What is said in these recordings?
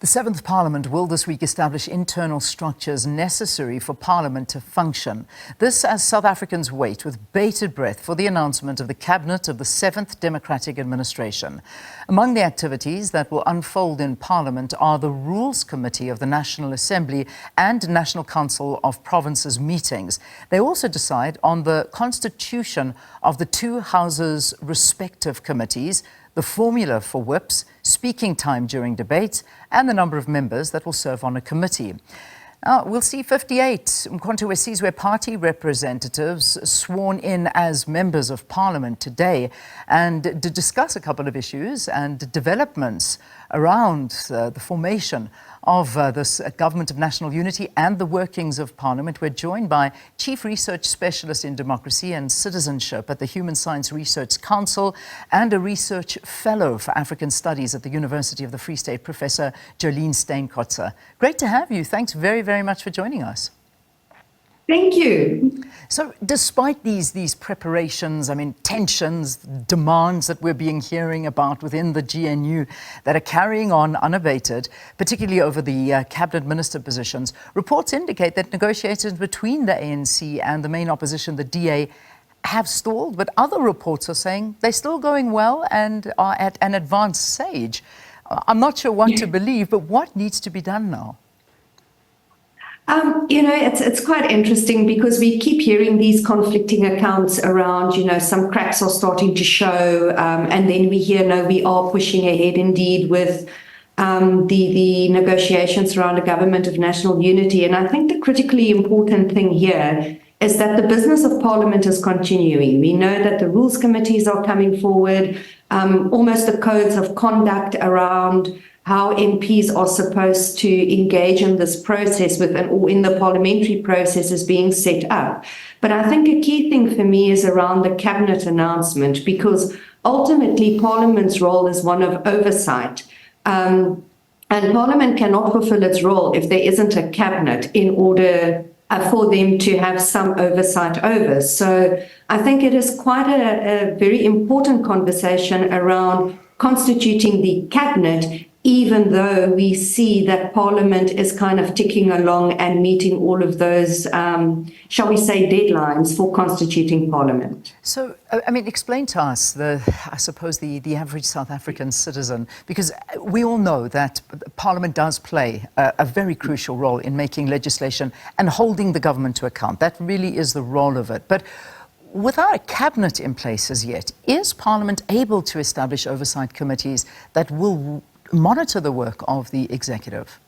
The Seventh Parliament will this week establish internal structures necessary for Parliament to function. This as South Africans wait with bated breath for the announcement of the Cabinet of the Seventh Democratic Administration. Among the activities that will unfold in Parliament are the Rules Committee of the National Assembly and National Council of Provinces meetings. They also decide on the constitution of the two houses' respective committees, the formula for whips, speaking time during debates, and the number of members that will serve on a committee. Now, we'll see 58 uMkhonto weSizwe party representatives sworn in as members of Parliament today, and to discuss a couple of issues and developments around the formation of this Government of National Unity and the workings of Parliament. We're joined by Chief Research Specialist in Democracy and Citizenship at the Human Science Research Council and a Research Fellow for African Studies at the University of the Free State, Professor Joleen Steyn Kotze. Great to have you. Thanks very, very much for joining us. Thank you. So despite these preparations, tensions, demands that we're hearing about within the GNU that are carrying on unabated, particularly over the cabinet minister positions, reports indicate that negotiations between the ANC and the main opposition, the DA, have stalled, but other reports are saying they're still going well and are at an advanced stage. I'm not sure what to believe, but what needs to be done now? It's quite interesting because we keep hearing these conflicting accounts around, some cracks are starting to show, and then we hear, no, we are pushing ahead indeed with the negotiations around a Government of National Unity. And I think the critically important thing here is that the business of Parliament is continuing. We know that the rules committees are coming forward, almost the codes of conduct around how MPs are supposed to engage in this process or in the parliamentary process is being set up. But I think a key thing for me is around the cabinet announcement, because ultimately Parliament's role is one of oversight. And Parliament cannot fulfill its role if there isn't a cabinet in order for them to have some oversight over. So I think it is quite a very important conversation around constituting the cabinet, even though we see that Parliament is kind of ticking along and meeting all of those, shall we say, deadlines for constituting Parliament. So, explain to us, the average South African citizen, because we all know that Parliament does play a very crucial role in making legislation and holding the government to account. That really is the role of it. But without a cabinet in place as yet, is Parliament able to establish oversight committees that will monitor the work of the executive?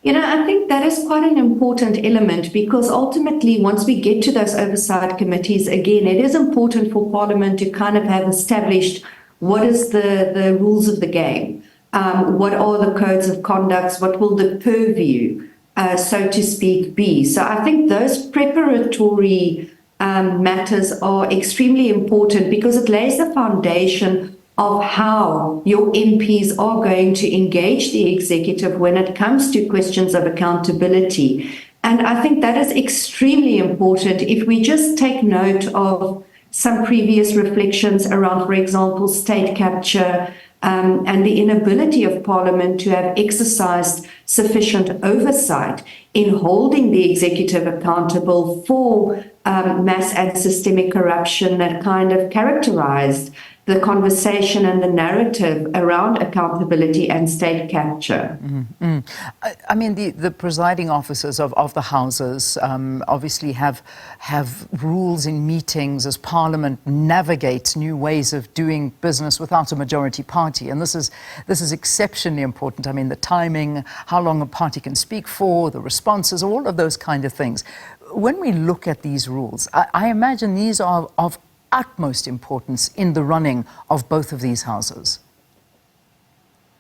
I think that is quite an important element, because ultimately, once we get to those oversight committees, again, it is important for Parliament to kind of have established what is the rules of the game, what are the codes of conduct, what will the purview, so to speak, be. So I think those preparatory matters are extremely important, because it lays the foundation of how your MPs are going to engage the executive when it comes to questions of accountability. And I think that is extremely important. If we just take note of some previous reflections around, for example, state capture, and the inability of Parliament to have exercised sufficient oversight in holding the executive accountable for mass and systemic corruption that kind of characterized the conversation and the narrative around accountability and state capture. The presiding officers of the houses obviously have rules in meetings as Parliament navigates new ways of doing business without a majority party, and this is exceptionally important. The timing, how long a party can speak for, the responses, all of those kind of things. When we look at these rules, I imagine these are of utmost importance in the running of both of these houses.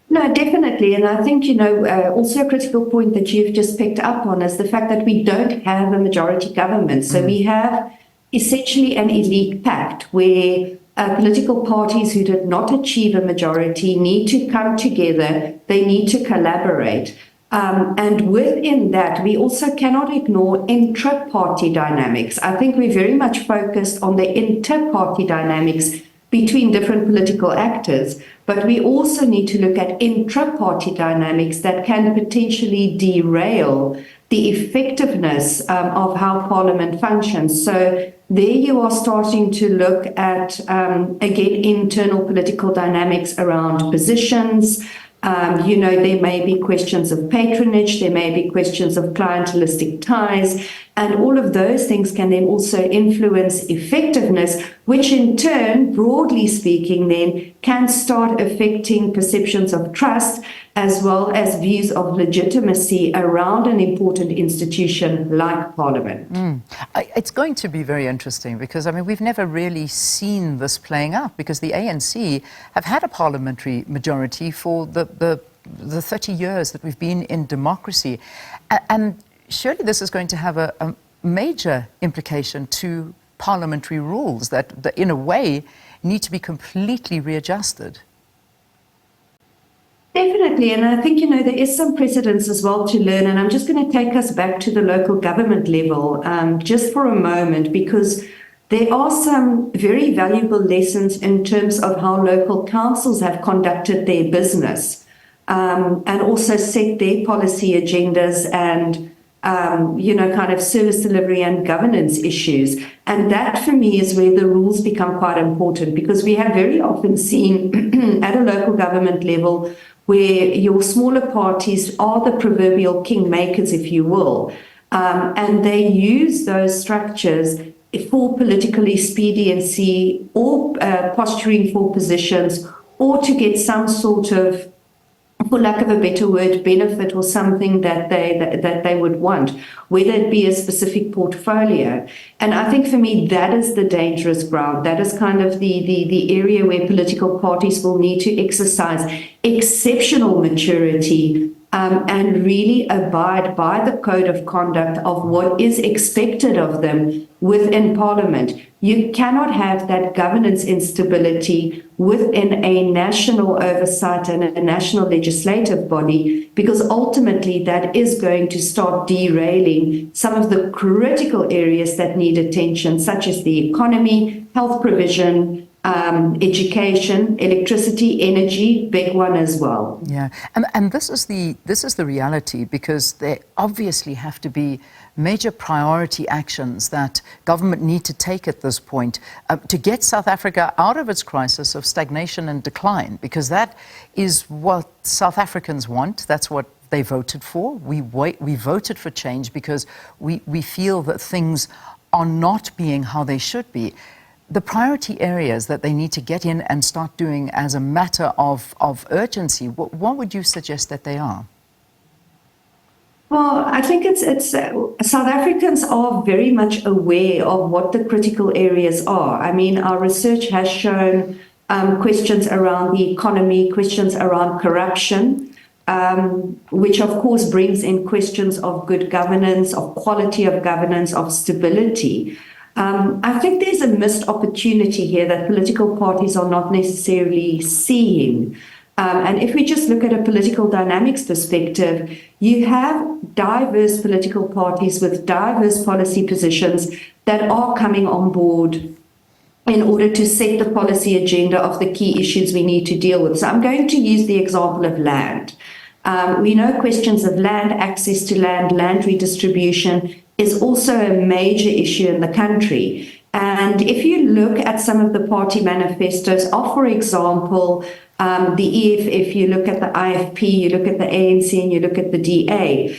No, definitely. And I think, also a critical point that you've just picked up on is the fact that we don't have a majority government. So we have essentially an elite pact where political parties who did not achieve a majority need to come together. They need to collaborate. And within that, we also cannot ignore intra-party dynamics. I think we're very much focused on the inter-party dynamics between different political actors, But we also need to look at intra-party dynamics that can potentially derail the effectiveness of how Parliament functions. So there you are starting to look at, again, internal political dynamics around positions. There may be questions of patronage, there may be questions of clientelistic ties, and all of those things can then also influence effectiveness, which in turn, broadly speaking, then can start affecting perceptions of trust as well as views of legitimacy around an important institution like Parliament. It's going to be very interesting because, I mean, we've never really seen this playing out because the ANC have had a parliamentary majority for the 30 years that we've been in democracy. And surely this is going to have a major implication to parliamentary rules that, in a way, need to be completely readjusted. Definitely, and I think, there is some precedence as well to learn, and I'm just going to take us back to the local government level just for a moment, because there are some very valuable lessons in terms of how local councils have conducted their business and also set their policy agendas and kind of service delivery and governance issues. And that, for me, is where the rules become quite important, because we have very often seen at a local government level where your smaller parties are the proverbial kingmakers, if you will, and they use those structures for political expediency or posturing for positions or to get some sort of, for lack of a better word, benefit or something that they would want, whether it be a specific portfolio. And I think for me, that is the dangerous ground. That is kind of the area where political parties will need to exercise exceptional maturity and really abide by the code of conduct of what is expected of them within Parliament. You cannot have that governance instability within a national oversight and a national legislative body, because ultimately that is going to start derailing some of the critical areas that need attention, such as the economy, health provision, education, electricity, energy, big one as well. Yeah, and this is the reality, because there obviously have to be major priority actions that government need to take at this point to get South Africa out of its crisis of stagnation and decline, because that is what South Africans want. That's what they voted for. We voted for change because we feel that things are not being how they should be. The priority areas that they need to get in and start doing as a matter of urgency, what would you suggest that they are? Well, I think it's South Africans are very much aware of what the critical areas are. I mean, our research has shown questions around the economy, questions around corruption, which of course brings in questions of good governance, of quality of governance, of stability. I think there's a missed opportunity here that political parties are not necessarily seeing. And if we just look at a political dynamics perspective, you have diverse political parties with diverse policy positions that are coming on board in order to set the policy agenda of the key issues we need to deal with. So I'm going to use the example of land. We know questions of land, access to land, land redistribution is also a major issue in the country. And if you look at some of the party manifestos of, for example, the EFF, you look at the IFP, you look at the ANC, and you look at the DA,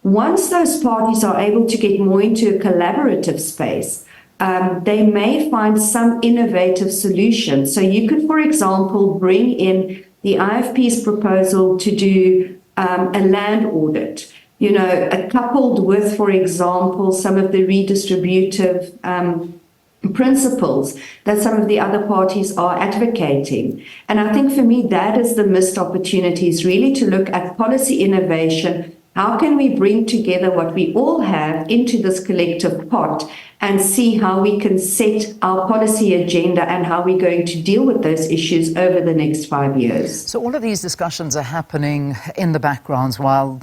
once those parties are able to get more into a collaborative space, they may find some innovative solutions. So you could, for example, bring in the IFP's proposal to do a land audit, coupled with, for example, some of the redistributive principles that some of the other parties are advocating. And I think for me, that is the missed opportunities, really to look at policy innovation. How can we bring together what we all have into this collective pot and see how we can set our policy agenda and how we're going to deal with those issues over the next 5 years. So all of these discussions are happening in the backgrounds while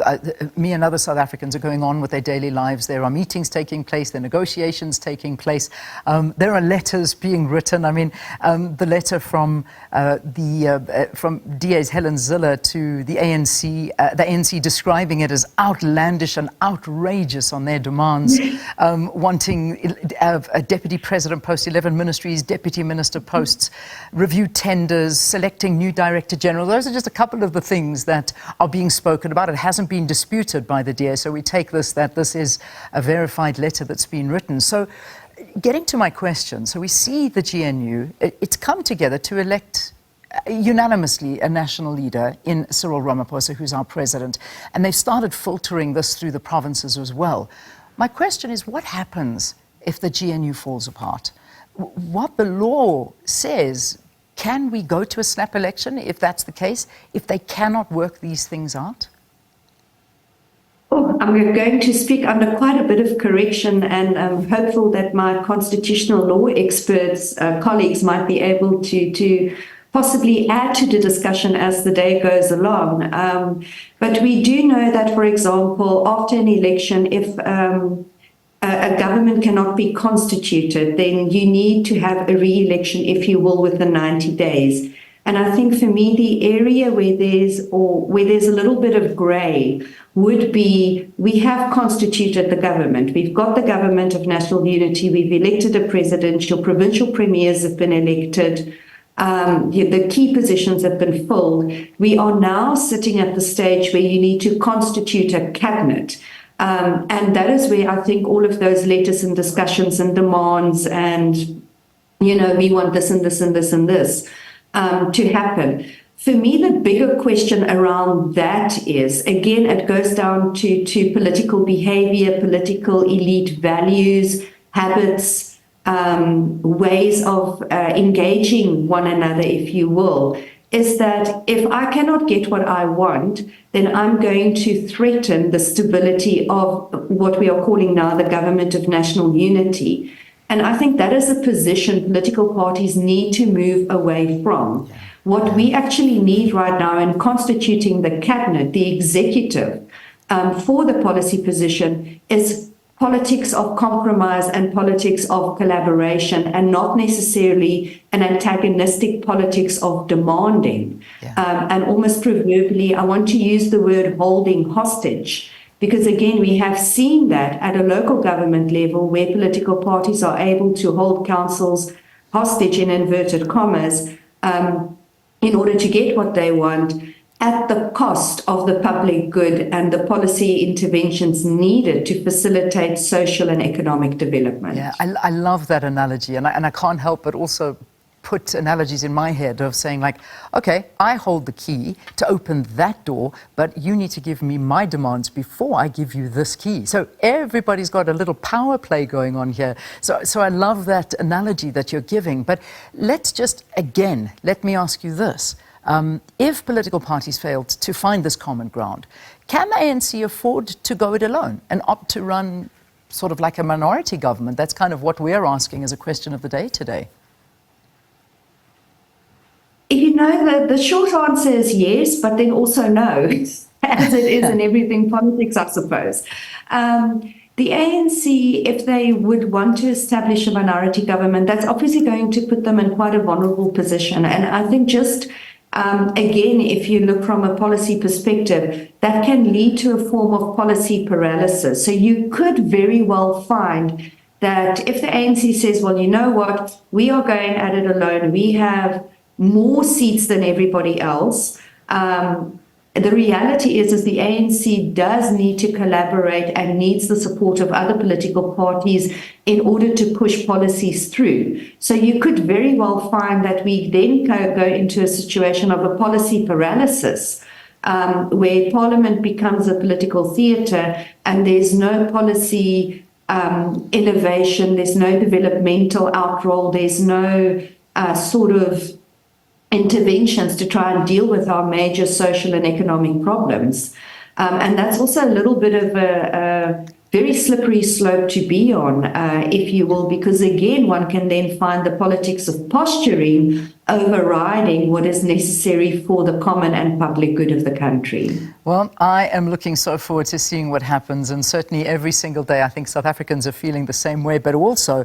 me and other South Africans are going on with their daily lives. There are meetings taking place, there are negotiations taking place. There are letters being written. I mean, the letter from DA's Helen Zille to the ANC describing it as outlandish and outrageous on their demands, wanting a deputy president post, 11 ministries, deputy minister posts, review tenders, selecting new director general. Those are just a couple of the things that are being spoken about. It hasn't been disputed by the DA, so we take that this is a verified letter that's been written. So getting to my question, so we see the GNU, it's come together to elect unanimously a national leader in Cyril Ramaphosa, who's our president, and they've started filtering this through the provinces as well. My question is, what happens if the GNU falls apart? What the law says, can we go to a snap election if that's the case, if they cannot work these things out? Oh, I'm going to speak under quite a bit of correction, and I'm hopeful that my constitutional law experts, colleagues, might be able to possibly add to the discussion as the day goes along. But we do know that, for example, after an election, if a government cannot be constituted, then you need to have a re-election, if you will, within 90 days. And I think for me, the area where there's a little bit of grey would be, we have constituted the government. We've got the government of national unity. We've elected a president. Your provincial premiers have been elected. The key positions have been filled. We are now sitting at the stage where you need to constitute a cabinet. And that is where I think all of those letters and discussions and demands and, we want this and this and this and this to happen. For me, the bigger question around that is, again, it goes down to political behavior, political elite values, habits, ways of engaging one another, if you will, is that if I cannot get what I want, then I'm going to threaten the stability of what we are calling now the government of national unity. And I think that is a position political parties need to move away from. Yeah. What we actually need right now in constituting the cabinet, the executive, for the policy position is politics of compromise and politics of collaboration, and not necessarily an antagonistic politics of demanding. Yeah. And almost proverbially, I want to use the word holding hostage, because again, we have seen that at a local government level where political parties are able to hold councils hostage, in inverted commas, in order to get what they want, at the cost of the public good and the policy interventions needed to facilitate social and economic development. Yeah, I love that analogy, and I can't help but also put analogies in my head of saying, like, okay, I hold the key to open that door, but you need to give me my demands before I give you this key. So everybody's got a little power play going on here. So I love that analogy that you're giving. But let's just, again, let me ask you this. If political parties failed to find this common ground, can the ANC afford to go it alone and opt to run sort of like a minority government? That's kind of what we're asking as a question of the day today. The short answer is yes, but then also no, as it is in everything politics, I suppose. The ANC, if they would want to establish a minority government, that's obviously going to put them in quite a vulnerable position. And I think just again, if you look from a policy perspective, that can lead to a form of policy paralysis. So you could very well find that if the ANC says, well, you know what, we are going at it alone, we have more seats than everybody else. The reality is the ANC does need to collaborate and needs the support of other political parties in order to push policies through. So you could very well find that we then go into a situation of a policy paralysis, where Parliament becomes a political theatre and there's no policy innovation, there's no developmental outroll, there's no sort of interventions to try and deal with our major social and economic problems. And that's also a little bit of very slippery slope to be on, if you will, because again, one can then find the politics of posturing overriding what is necessary for the common and public good of the country. Well, I am looking so forward to seeing what happens, and certainly every single day I think South Africans are feeling the same way. But also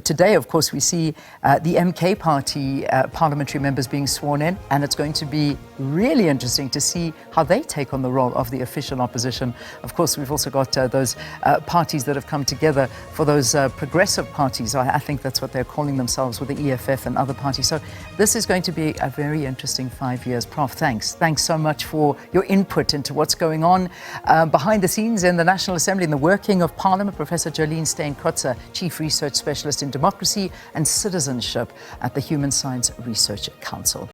today, of course, we see the MK party parliamentary members being sworn in, and it's going to be really interesting to see how they take on the role of the official opposition. Of course, we've also got those parties that have come together for those progressive parties. I think that's what they're calling themselves, with the EFF and other parties. So this is going to be a very interesting 5 years. Prof, thanks. Thanks so much for your input into what's going on behind the scenes in the National Assembly and the working of Parliament. Professor Joleen Steyn Kotze, Chief Research Specialist in Democracy and Citizenship at the Human Science Research Council.